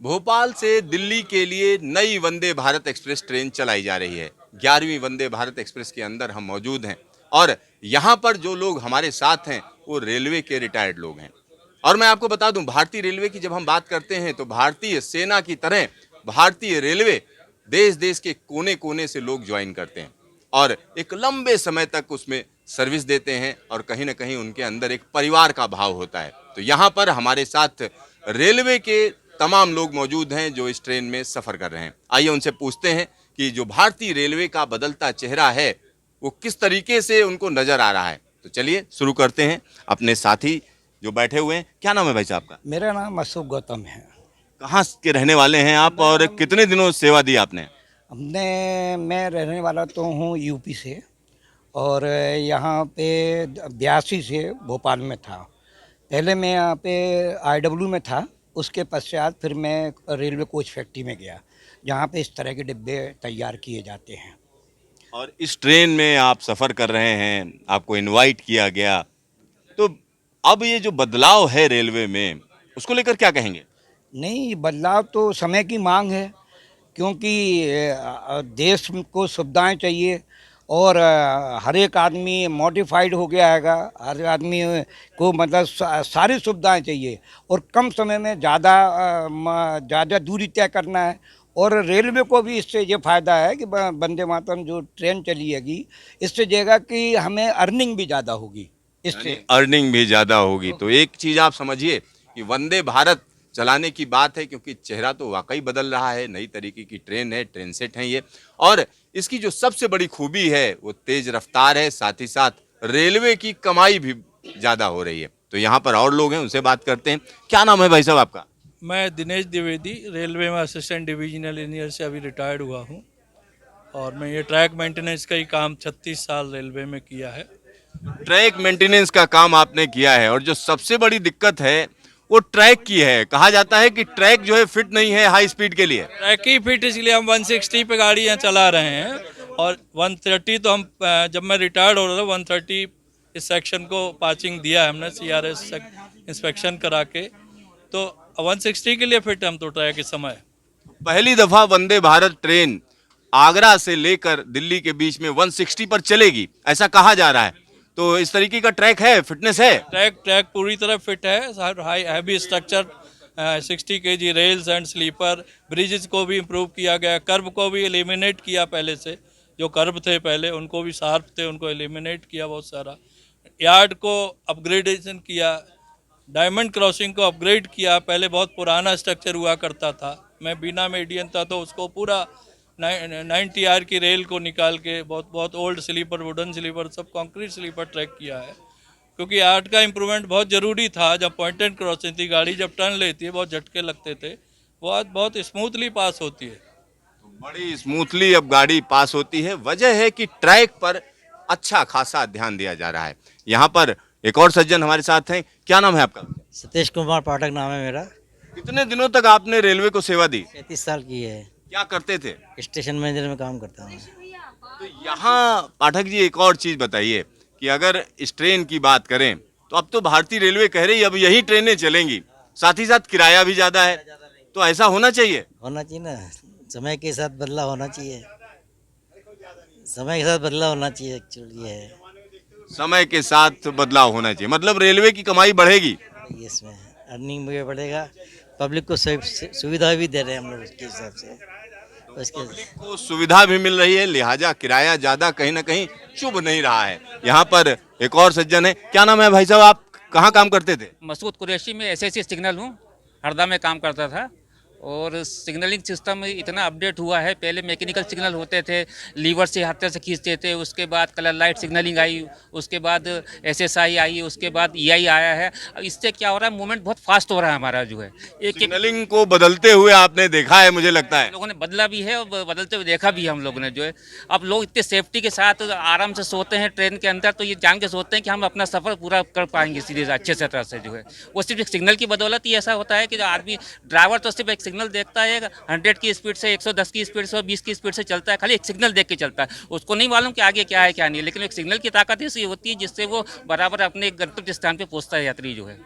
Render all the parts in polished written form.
भोपाल से दिल्ली के लिए नई वंदे भारत एक्सप्रेस ट्रेन चलाई जा रही है। 11वीं वंदे भारत एक्सप्रेस के अंदर हम मौजूद हैं और यहाँ पर जो लोग हमारे साथ हैं वो रेलवे के रिटायर्ड लोग हैं। और मैं आपको बता दूं, भारतीय रेलवे की जब हम बात करते हैं तो भारतीय सेना की तरह भारतीय रेलवे देश देश के कोने कोने से लोग ज्वाइन करते हैं और एक लंबे समय तक उसमें सर्विस देते हैं और कहीं ना कहीं उनके अंदर एक परिवार का भाव होता है। तो यहाँ पर हमारे साथ रेलवे के तमाम लोग मौजूद हैं जो इस ट्रेन में सफर कर रहे हैं। आइए उनसे पूछते हैं कि जो भारतीय रेलवे का बदलता चेहरा है वो किस तरीके से उनको नजर आ रहा है। तो चलिए शुरू करते हैं। अपने साथी जो बैठे हुए हैं, क्या नाम है भाई साहब का? मेरा नाम अशोक गौतम है। कहाँ के रहने वाले हैं आप और कितने दिनों सेवा दी आपने? मैं रहने वाला तो हूँ यूपी से और यहाँ पे 82 से भोपाल में था। पहले मैं यहाँ पे आईडब्ल्यू में था, उसके पश्चात फिर मैं रेलवे कोच फैक्ट्री में गया जहाँ पे इस तरह के डिब्बे तैयार किए जाते हैं। और इस ट्रेन में आप सफर कर रहे हैं, आपको इनवाइट किया गया, तो अब ये जो बदलाव है रेलवे में उसको लेकर क्या कहेंगे? नहीं, बदलाव तो समय की मांग है क्योंकि देश को सुविधाएं चाहिए और हर एक आदमी मॉडिफाइड हो गया हैगा। हर आदमी को मतलब सारी सुविधाएं चाहिए और कम समय में ज़्यादा दूरी तय करना है। और रेलवे को भी इससे ये फ़ायदा है कि वंदे मातरम जो ट्रेन चली हैगी, इससे जगह कि हमें अर्निंग भी ज़्यादा होगी इससे। अर्निंग भी ज्यादा होगी। तो एक चीज आप समझिए कि वंदे भारत चलाने की बात है क्योंकि चेहरा तो वाकई बदल रहा है। नई तरीके की ट्रेन है, ट्रेन सेट है ये। और इसकी जो सबसे बड़ी खूबी है वो तेज रफ्तार है, साथ ही साथ रेलवे की कमाई भी ज्यादा हो रही है। तो यहाँ पर और लोग हैं, उनसे बात करते हैं। क्या नाम है भाई साहब आपका? मैं दिनेश द्विवेदी, रेलवे में असिस्टेंट डिविजनल इंजीनियर से अभी रिटायर्ड हुआ हूँ और मैं ये ट्रैक मेंटेनेंस का ही काम 36 साल रेलवे में किया है। ट्रैक मेंटेनेंस का काम आपने किया है और जो सबसे बड़ी दिक्कत है वो ट्रैक की है। कहा जाता है कि ट्रैक जो है फिट नहीं है हाई स्पीड के लिए। ट्रैक ही फिट, इसलिए हम 160 पे गाड़ियाँ चला रहे हैं और 130 तो हम जब मैं रिटायर्ड हो रहा था 130 इस सेक्शन को पासिंग दिया है हमने CRS इंस्पेक्शन करा के, तो 160 के लिए फिट है हम तो ट्रैक इस समय। पहली दफा वंदे भारत ट्रेन आगरा से लेकर दिल्ली के बीच में 160 पर चलेगी, ऐसा कहा जा रहा है। तो इस तरीके का ट्रैक है, फिटनेस है? ट्रैक पूरी तरह फिट है। High heavy structure, 60 kg rails and sleeper, bridges को भी इम्प्रूव किया गया, कर्व को भी एलिमिनेट किया। पहले से जो कर्व थे पहले उनको भी शार्प थे, उनको एलिमिनेट किया बहुत सारा। यार्ड को अपग्रेडेशन किया, डायमंड क्रॉसिंग को अपग्रेड किया। पहले बहुत पुराना स्ट्रक्चर हुआ करता था, मैं बिना मीडियन था तो उसको पूरा 90R की रेल को निकाल के बहुत बहुत ओल्ड स्लीपर, वुडन स्लीपर, सब कंक्रीट स्लीपर ट्रैक किया है क्योंकि आर्ट का इम्प्रूवमेंट बहुत ज़रूरी था। जब पॉइंट एंड क्रॉसिंग थी, गाड़ी जब टर्न लेती है बहुत झटके लगते थे, वो आज बहुत स्मूथली पास होती है। बड़ी स्मूथली अब गाड़ी पास होती है। वजह है कि ट्रैक पर अच्छा खासा ध्यान दिया जा रहा है। यहाँ पर एक और सज्जन हमारे साथ हैं। क्या नाम है आपका? सतीश कुमार पाठक नाम है मेरा। कितने दिनों तक आपने रेलवे को सेवा दी? 33 साल की है। क्या करते थे? स्टेशन मैनेजर में काम करता हूँ। तो यहाँ पाठक जी एक और चीज बताइए कि अगर इस ट्रेन की बात करें तो अब तो भारतीय रेलवे कह रही है अब यही ट्रेनें चलेंगी, साथ ही साथ किराया भी ज्यादा है, तो ऐसा होना चाहिए? होना चाहिए ना, समय के साथ बदलाव होना चाहिए। समय के साथ बदलाव होना चाहिए, एक्चुअली है। समय के साथ बदलाव होना चाहिए, मतलब रेलवे की कमाई बढ़ेगी। इसमें अर्निंग भी बढ़ेगा, पब्लिक को सुविधा भी दे रहे हैं हम लोग उसके हिसाब से। उसके पब्लिक को सुविधा भी मिल रही है, लिहाजा किराया ज्यादा कहीं ना कहीं चुभ नहीं रहा है। यहाँ पर एक और सज्जन है। क्या नाम है भाई साहब, आप कहाँ काम करते थे? मसूद कुरैशी में SSC सिग्नल हूँ, हरदा में काम करता था। और सिग्नलिंग सिस्टम इतना अपडेट हुआ है, पहले मैकेनिकल सिग्नल होते थे, लीवर से हाथ से खींचते थे, उसके बाद कलर लाइट सिग्नलिंग आई, उसके बाद SSI आई, उसके बाद EI आया है। अब इससे क्या हो रहा है, मूवमेंट बहुत फास्ट हो रहा है हमारा जो है। एक सिग्नलिंग को बदलते हुए आपने देखा है, मुझे लगता है। लोगों ने बदला भी है और बदलते हुए देखा भी है हम लोगों ने जो है। अब लोग इतने सेफ्टी के साथ आराम से सोते हैं ट्रेन के अंदर, तो ये जान के सोते हैं कि हम अपना सफ़र पूरा कर पाएंगे सीधे अच्छे से तरह से जो है। वो सिर्फ एक सिग्नल की बदौलत ही ऐसा होता है कि जो आदमी ड्राइवर तो सिर्फ एक सिग्नल देखता है, 100 की स्पीड से, 110 की स्पीड से, 20 की स्पीड से चलता है, खाली एक सिग्नल देख के चलता है। उसको नहीं मालूम कि आगे क्या है क्या नहीं है, लेकिन एक सिग्नल की ताकत ऐसी होती है जिससे वो बराबर अपने गंतव्य स्थान पे पहुंचता है यात्री जो है,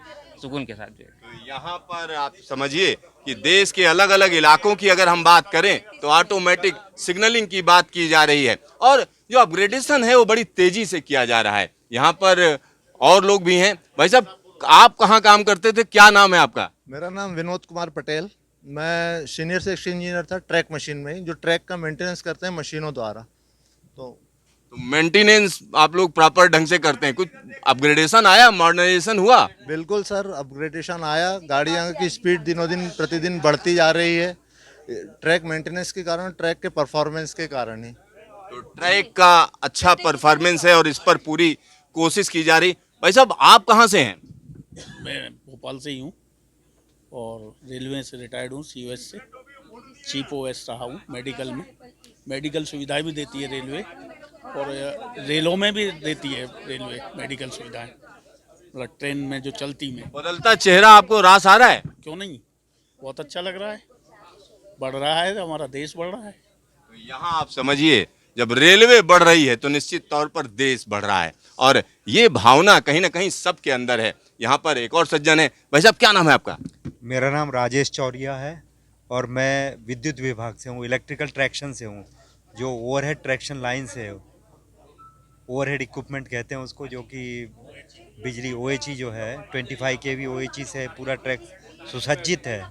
सुकून के साथ जो है। यहाँ पर आप समझिए कि देश के अलग अलग इलाकों की अगर हम बात करें तो ऑटोमेटिक सिग्नलिंग की बात की जा रही है और जो अपग्रेडेशन है वो बड़ी तेजी से किया जा रहा है। यहाँ पर और लोग भी हैं। भाई साहब, आप कहाँ काम करते थे, क्या नाम है आपका? मेरा नाम विनोद कुमार पटेल। मैं सीनियर सेक्शन इंजीनियर था ट्रैक मशीन में ही, जो ट्रैक का मेंटेनेंस करते हैं मशीनों द्वारा। तो मेंटेनेंस आप लोग प्रॉपर ढंग से करते हैं? कुछ अपग्रेडेशन आया, मॉडर्नाइजेशन हुआ? बिल्कुल सर, अपग्रेडेशन आया। गाड़ियाँ की स्पीड दिनों दिन प्रतिदिन बढ़ती जा रही है, ट्रैक मेंटेनेंस के कारण, ट्रैक के परफॉर्मेंस के कारण ही। तो ट्रैक का अच्छा परफॉर्मेंस है और इस पर पूरी कोशिश की जा रही। भाई साहब, आप कहाँ से हैं? मैं भोपाल से ही हूँ और रेलवे से रिटायर्ड हूँ, COS से चीफ OS रहा हूँ। मेडिकल में मेडिकल सुविधाएं भी देती है रेलवे, और रेलों में भी देती है रेलवे मेडिकल सुविधाएं, मतलब ट्रेन में जो चलती में। बदलता चेहरा आपको रास आ रहा है? क्यों नहीं, बहुत अच्छा लग रहा है, बढ़ रहा है, हमारा देश बढ़ रहा है। तो यहाँ आप समझिए, जब रेलवे बढ़ रही है तो निश्चित तौर पर देश बढ़ रहा है और ये भावना कहीं ना कहीं सबके अंदर है। यहाँ पर एक और सज्जन है। भाई साहब, क्या नाम है आपका? मेरा नाम राजेश चौरिया है और मैं विद्युत विभाग से हूँ, इलेक्ट्रिकल ट्रैक्शन से हूँ, जो ओवरहेड ट्रैक्शन लाइन से है, ओवरहेड इक्विपमेंट कहते हैं उसको, जो कि बिजली OHE जो है 25 kV OHE से पूरा ट्रैक सुसज्जित है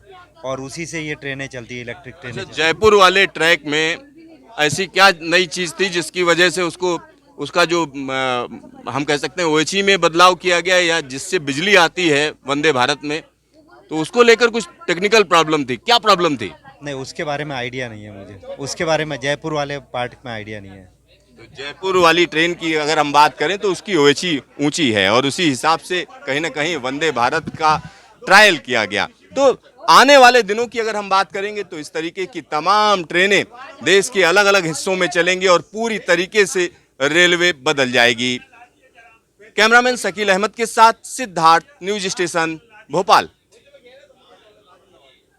और उसी से ये ट्रेनें चलती है, इलेक्ट्रिक ट्रेनें। अच्छा, जयपुर वाले ट्रैक में ऐसी क्या नई चीज़ थी जिसकी वजह से उसका जो हम कह सकते हैं OHE में बदलाव किया गया, या जिससे बिजली आती है वंदे भारत में, तो उसको लेकर कुछ टेक्निकल प्रॉब्लम थी? क्या प्रॉब्लम थी? नहीं, उसके बारे में आइडिया नहीं है मुझे, उसके बारे में जयपुर वाले पार्ट में आइडिया नहीं है। तो जयपुर वाली ट्रेन की अगर हम बात करें तो उसकी OHE ऊंची है और उसी हिसाब से कहीं ना कहीं वंदे भारत का ट्रायल किया गया। तो आने वाले दिनों की अगर हम बात करेंगे तो इस तरीके की तमाम ट्रेनें देश के अलग अलग हिस्सों में चलेंगी और पूरी तरीके से रेलवे बदल जाएगी। कैमरामैन शकील अहमद के साथ सिद्धार्थ, न्यूज स्टेशन, भोपाल।